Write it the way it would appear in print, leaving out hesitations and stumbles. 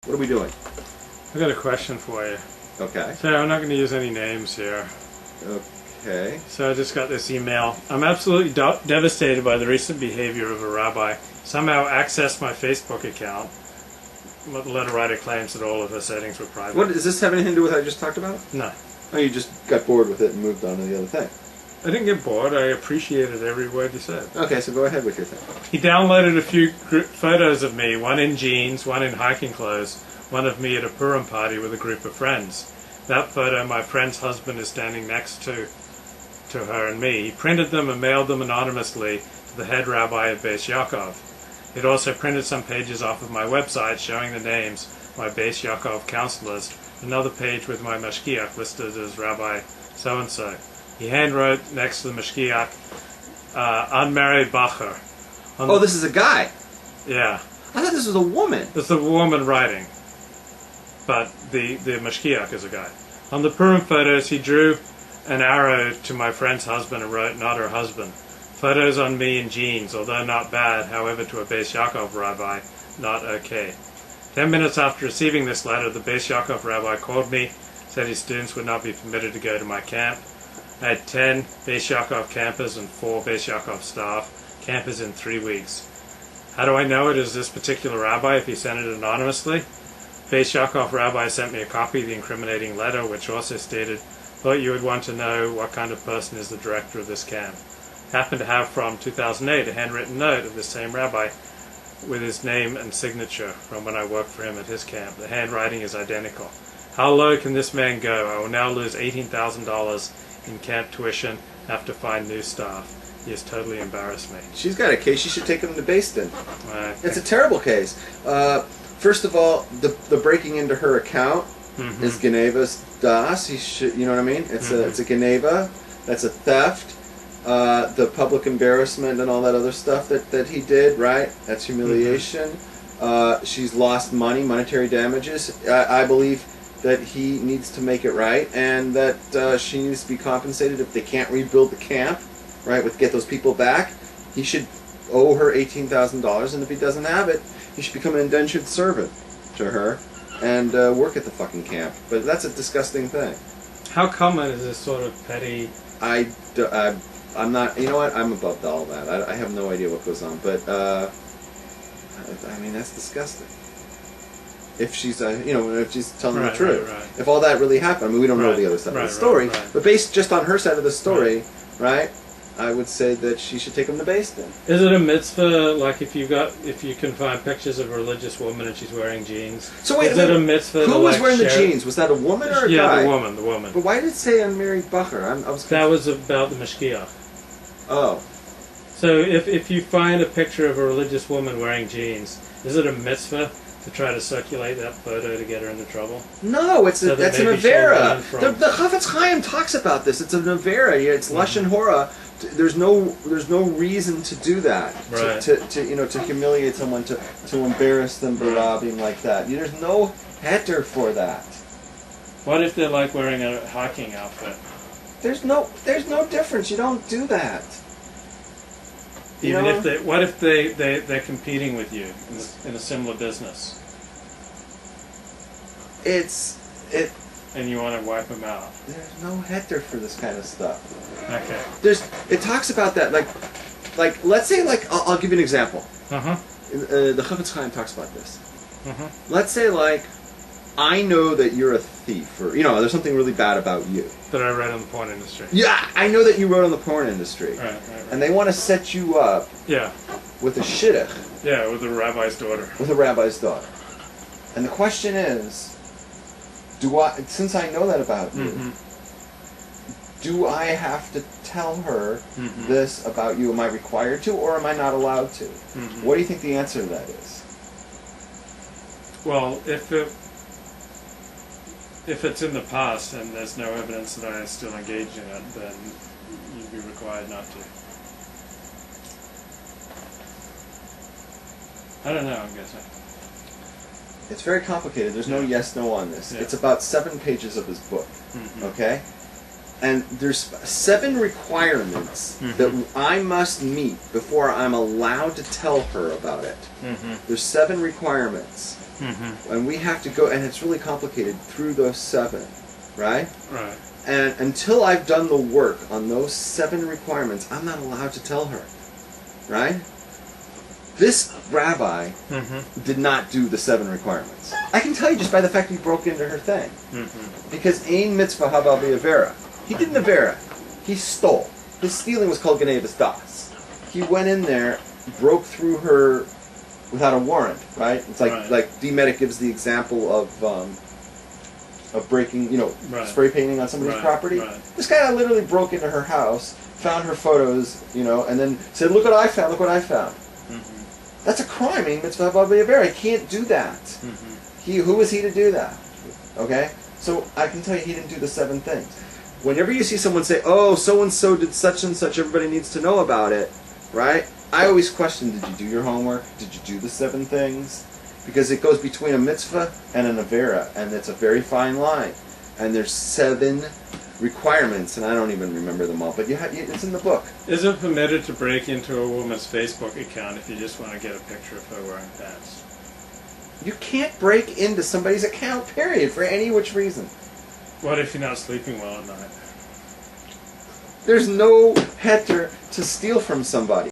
What are we doing? I've got a question for you. Okay. So I'm not going to use any names here. Okay. So I just got this email. I'm absolutely devastated by the recent behavior of a rabbi. Somehow accessed my Facebook account. The letter writer claims that all of her settings were private. What does this have anything to do with what I just talked about? No. Oh, you just got bored with it and moved on to the other thing. I didn't get bored. I appreciated every word you said. Okay, so go ahead with your thing. He downloaded a few photos of me, one in jeans, one in hiking clothes, one of me at a Purim party with a group of friends. That photo, my friend's husband is standing next to her and me. He printed them and mailed them anonymously to the head rabbi at Beis Yaakov. He'd also printed some pages off of my website showing the names of my Beis Yaakov counselors, another page with my mashgiach listed as Rabbi so-and-so. He handwrote next to the mashgiach, unmarried bacher. Oh, this is a guy. Yeah. I thought this was a woman. It's a woman writing, but the mashgiach is a guy. On the Purim photos, he drew an arrow to my friend's husband and wrote, not her husband. Photos on me in jeans, although not bad, however, to a Beis Yaakov rabbi, not okay. 10 minutes after receiving this letter, the Beis Yaakov rabbi called me, said his students would not be permitted to go to my camp. I had 10 Beis Yaakov campers and 4 Beis Yaakov staff, campers in 3 weeks. How do I know it is this particular rabbi if he sent it anonymously? Beis Yaakov rabbi sent me a copy of the incriminating letter, which also stated, thought you would want to know what kind of person is the director of this camp. Happened to have from 2008 a handwritten note of the same rabbi with his name and signature from when I worked for him at his camp. The handwriting is identical. How low can this man go? I will now lose $18,000 in camp tuition, have to find new staff. He has totally embarrassed me. She's got a case. You should take him to Basin. Okay. It's a terrible case. First of all, the breaking into her account is Genevas das. He should, you know what I mean? It's a Geneva. That's a theft. The public embarrassment and all that other stuff that he did, right? That's humiliation. She's lost money, monetary damages. I believe that he needs to make it right, and that she needs to be compensated if they can't rebuild the camp, right? Get those people back. He should owe her $18,000, and if he doesn't have it, he should become an indentured servant to her and work at the fucking camp. But that's a disgusting thing. How common is this sort of petty? I'm not. You know what? I'm above all that. I have no idea what goes on, but I mean that's disgusting. If she's, if she's telling the truth, right. If all that really happened, I mean, we don't know the other side of the story, but based just on her side of the story, right? I would say that she should take him to Basin. Is it a mitzvah, like if you can find pictures of a religious woman and she's wearing jeans? So wait, is it a mitzvah? Who was wearing the jeans? Was that a woman or a guy? Yeah, the woman. But why did it say unmarried bacher? That was about the mashgiach. Oh. So if you find a picture of a religious woman wearing jeans, is it a mitzvah to try to circulate that photo to get her into trouble? No, that's an avera. The Chafetz Chaim talks about this. It's an avera. It's lashon hora. There's no reason to do that. Right. To humiliate someone, to embarrass them being like that. There's no heter for that. What if they're like wearing a hiking outfit? There's no difference. You don't do that. What if they're competing with you in a similar business? And you want to wipe them out. There's no heter for this kind of stuff. Okay. It talks about that like let's say I'll give you an example. The Chafetz Chaim talks about this. Let's say I know that you're a thief, or there's something really bad about you that I read on the porn industry. Yeah, I know that you wrote on the porn industry. Right. And they want to set you up. Yeah. With a shidduch. Yeah, with a rabbi's daughter. With a rabbi's daughter. And the question is, since I know that about you, do I have to tell her this about you? Am I required to, or am I not allowed to? What do you think the answer to that is? Well, if it's in the past and there's no evidence that I still engage in it, then you'd be required not to. I don't know, I'm guessing. It's very complicated. There's no yes, no on this. Yeah. It's about 7 pages of his book, okay? And there's 7 requirements that I must meet before I'm allowed to tell her about it. There's 7 requirements. And we have to go, and it's really complicated, through those 7, right? Right. And until I've done the work on those 7 requirements, I'm not allowed to tell her, right? This rabbi did not do the 7 requirements. I can tell you just by the fact he broke into her thing. Because ein mitzvah haba b'avera. He didn't avera. He stole. His stealing was called genevas das. He went in there, broke through her without a warrant, right? It's like D. Medic gives the example of breaking, spray painting on somebody's property. This guy literally broke into her house, found her photos, and then said, "Look what I found! Look what I found!" That's a crime. Ein mitzvah haba b'avera. He can't do that. Who was he to do that? Okay, so I can tell you, he didn't do the 7 things. Whenever you see someone say, "Oh, so and so did such and such," everybody needs to know about it, right? I always question: did you do your homework? Did you do the 7 things? Because it goes between a mitzvah and an avera, and it's a very fine line. And there's 7 requirements, and I don't even remember them all, but it's in the book. Is it permitted to break into a woman's Facebook account if you just want to get a picture of her wearing pants? You can't break into somebody's account, period, for any which reason. What if you're not sleeping well at night? There's no heter to steal from somebody.